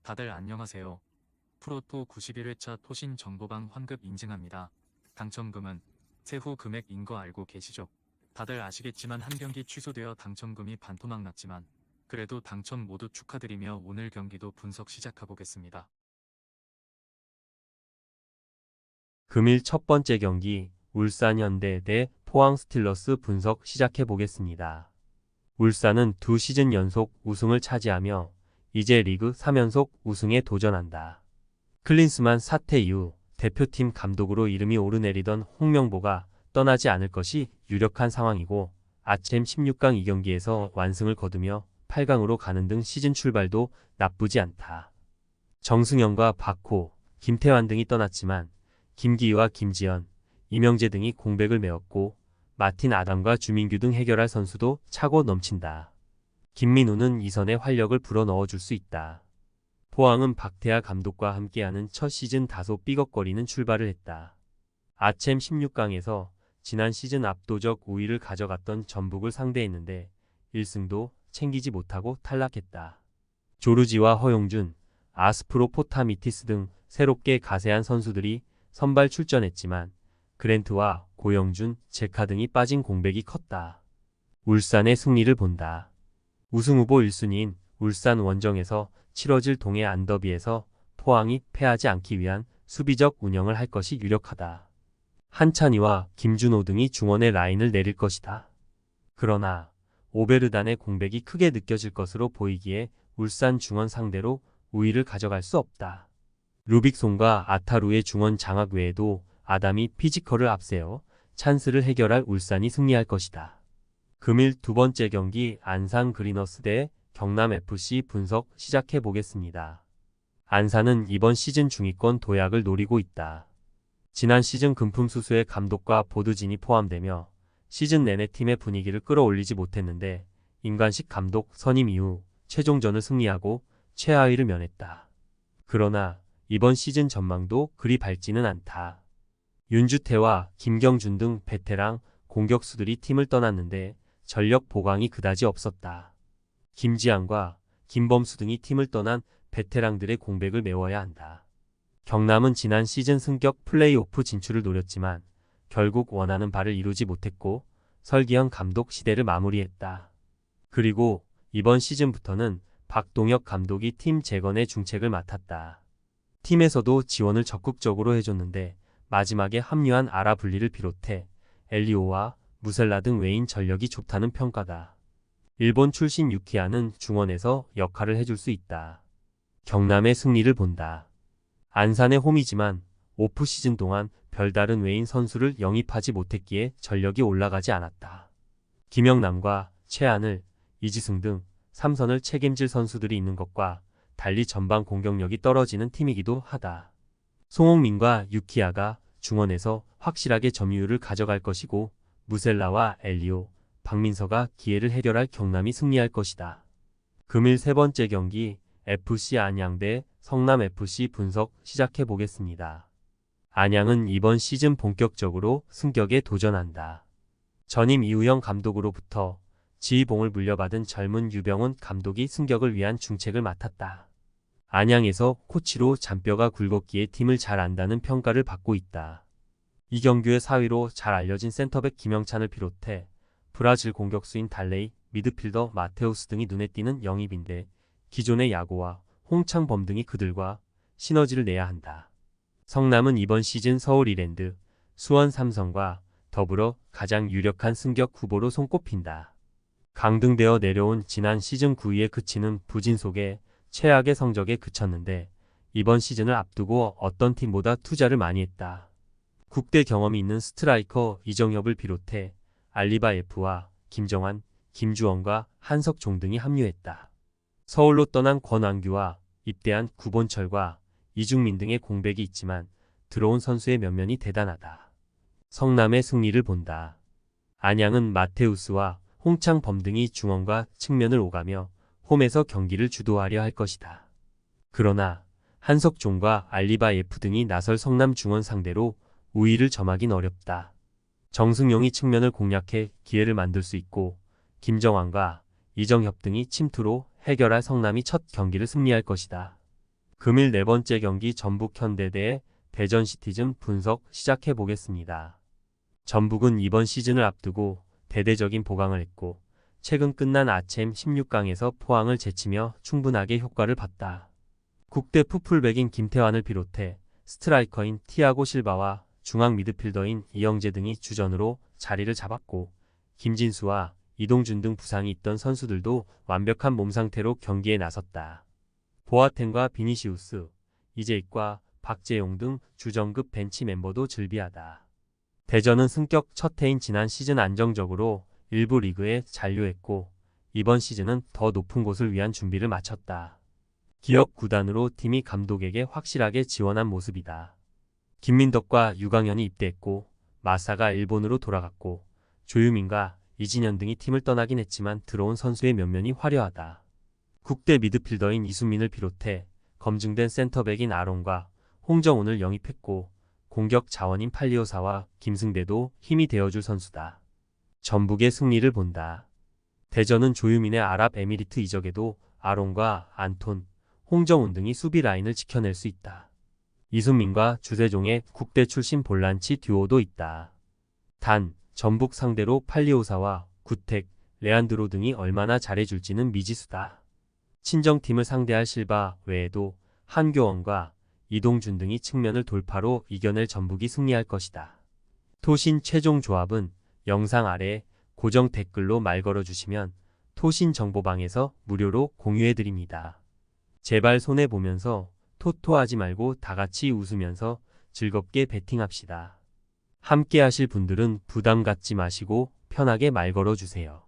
다들 안녕하세요. 프로토 91회차 토신 정보방 환급 인증합니다. 당첨금은 세후 금액인 거 알고 계시죠? 다들 아시겠지만 한 경기 취소되어 당첨금이 반토막 났지만 그래도 당첨 모두 축하드리며 오늘 경기도 분석 시작해보겠습니다. 금일 첫 번째 경기 울산 현대 대 포항 스틸러스 분석 시작해 보겠습니다. 울산은 두 시즌 연속 우승을 차지하며 이제 리그 3연속 우승에 도전한다. 클린스만 사태 이후 대표팀 감독으로 이름이 오르내리던 홍명보가 떠나지 않을 것이 유력한 상황이고 아침 16강 2경기에서 완승을 거두며 8강으로 가는 등 시즌 출발도 나쁘지 않다. 정승현과 박호, 김태환 등이 떠났지만 김기희와 김지현, 이명재 등이 공백을 메웠고 마틴 아담과 주민규 등 해결할 선수도 차고 넘친다. 김민우는 이선에 활력을 불어넣어줄 수 있다. 포항은 박태하 감독과 함께하는 첫 시즌 다소 삐걱거리는 출발을 했다. 아챔 16강에서 지난 시즌 압도적 우위를 가져갔던 전북을 상대했는데 1승도 챙기지 못하고 탈락했다. 조르지와 허용준, 아스프로포타미티스 등 새롭게 가세한 선수들이 선발 출전했지만 그랜트와 고영준, 제카 등이 빠진 공백이 컸다. 울산의 승리를 본다. 우승 후보 1순위인 울산 원정에서 치러질 동해 안더비에서 포항이 패하지 않기 위한 수비적 운영을 할 것이 유력하다. 한찬희와 김준호 등이 중원의 라인을 내릴 것이다. 그러나 오베르단의 공백이 크게 느껴질 것으로 보이기에 울산 중원 상대로 우위를 가져갈 수 없다. 루빅손과 아타루의 중원 장악 외에도 아담이 피지컬을 앞세워 찬스를 해결할 울산이 승리할 것이다. 금일 두 번째 경기 안산 그리너스 대 경남FC 분석 시작해 보겠습니다. 안산은 이번 시즌 중위권 도약을 노리고 있다. 지난 시즌 금품수수의 감독과 보드진이 포함되며 시즌 내내 팀의 분위기를 끌어올리지 못했는데 임관식 감독 선임 이후 최종전을 승리하고 최하위를 면했다. 그러나 이번 시즌 전망도 그리 밝지는 않다. 윤주태와 김경준 등 베테랑 공격수들이 팀을 떠났는데 전력 보강이 그다지 없었다. 김지한과 김범수 등이 팀을 떠난 베테랑들의 공백을 메워야 한다. 경남은 지난 시즌 승격 플레이오프 진출을 노렸지만 결국 원하는 바를 이루지 못했고 설기현 감독 시대를 마무리했다. 그리고 이번 시즌부터는 박동혁 감독이 팀 재건의 중책을 맡았다. 팀에서도 지원을 적극적으로 해줬는데 마지막에 합류한 아라블리를 비롯해 엘리오와 무셀라 등 외인 전력이 좋다는 평가다. 일본 출신 유키아는 중원에서 역할을 해줄 수 있다. 경남의 승리를 본다. 안산의 홈이지만 오프 시즌 동안 별다른 외인 선수를 영입하지 못했기에 전력이 올라가지 않았다. 김영남과 최하늘, 이지승 등 3선을 책임질 선수들이 있는 것과 달리 전방 공격력이 떨어지는 팀이기도 하다. 송홍민과 유키아가 중원에서 확실하게 점유율을 가져갈 것이고 무셀라와 엘리오, 박민서가 기회를 해결할 경남이 승리할 것이다. 금일 세 번째 경기 FC 안양 대 성남FC 분석 시작해 보겠습니다. 안양은 이번 시즌 본격적으로 승격에 도전한다. 전임 이우영 감독으로부터 지휘봉을 물려받은 젊은 유병훈 감독이 승격을 위한 중책을 맡았다. 안양에서 코치로 잔뼈가 굵었기에 팀을 잘 안다는 평가를 받고 있다. 이경규의 사위로 잘 알려진 센터백 김영찬을 비롯해 브라질 공격수인 달레이, 미드필더 마테우스 등이 눈에 띄는 영입인데 기존의 야구와 홍창범 등이 그들과 시너지를 내야 한다. 성남은 이번 시즌 서울 이랜드, 수원 삼성과 더불어 가장 유력한 승격 후보로 손꼽힌다. 강등되어 내려온 지난 시즌 9위에 그치는 부진 속에 최악의 성적에 그쳤는데 이번 시즌을 앞두고 어떤 팀보다 투자를 많이 했다. 국대 경험이 있는 스트라이커 이정엽을 비롯해 알리바 F와 김정환, 김주원과 한석종 등이 합류했다. 서울로 떠난 권완규와 입대한 구본철과 이중민 등의 공백이 있지만 들어온 선수의 면면이 대단하다. 성남의 승리를 본다. 안양은 마테우스와 홍창범 등이 중원과 측면을 오가며 홈에서 경기를 주도하려 할 것이다. 그러나 한석종과 알리바 F 등이 나설 성남 중원 상대로 우위를 점하긴 어렵다. 정승용이 측면을 공략해 기회를 만들 수 있고 김정환과 이정협 등이 침투로 해결할 성남이 첫 경기를 승리할 것이다. 금일 네 번째 경기 전북 현대 대 대전 시티즌 분석 시작해 보겠습니다. 전북은 이번 시즌을 앞두고 대대적인 보강을 했고 최근 끝난 아챔 16강에서 포항을 제치며 충분하게 효과를 봤다. 국대 풋풀백인 김태환을 비롯해 스트라이커인 티아고 실바와 중앙 미드필더인 이영재 등이 주전으로 자리를 잡았고 김진수와 이동준 등 부상이 있던 선수들도 완벽한 몸 상태로 경기에 나섰다. 보아텐과 비니시우스, 이재익과 박재용 등 주전급 벤치 멤버도 즐비하다. 대전은 승격 첫 해인 지난 시즌 안정적으로 일부 리그에 잔류했고 이번 시즌은 더 높은 곳을 위한 준비를 마쳤다. 기업 구단으로 팀이 감독에게 확실하게 지원한 모습이다. 김민덕과 유강현이 입대했고 마사가 일본으로 돌아갔고 조유민과 이진현 등이 팀을 떠나긴 했지만 들어온 선수의 면면이 화려하다. 국대 미드필더인 이순민을 비롯해 검증된 센터백인 아론과 홍정훈을 영입했고 공격 자원인 팔리오사와 김승대도 힘이 되어줄 선수다. 전북의 승리를 본다. 대전은 조유민의 아랍에미리트 이적에도 아론과 안톤, 홍정훈 등이 수비 라인을 지켜낼 수 있다. 이순민과 주세종의 국대 출신 볼란치 듀오도 있다. 단, 전북 상대로 팔리오사와 구택, 레안드로 등이 얼마나 잘해줄지는 미지수다. 친정팀을 상대할 실바 외에도 한교원과 이동준 등이 측면을 돌파로 이겨낼 전북이 승리할 것이다. 토신 최종 조합은 영상 아래 고정 댓글로 말 걸어주시면 토신 정보방에서 무료로 공유해드립니다. 제발 손해보면서 토토하지 말고 다같이 웃으면서 즐겁게 베팅합시다. 함께 하실 분들은 부담 갖지 마시고 편하게 말 걸어주세요.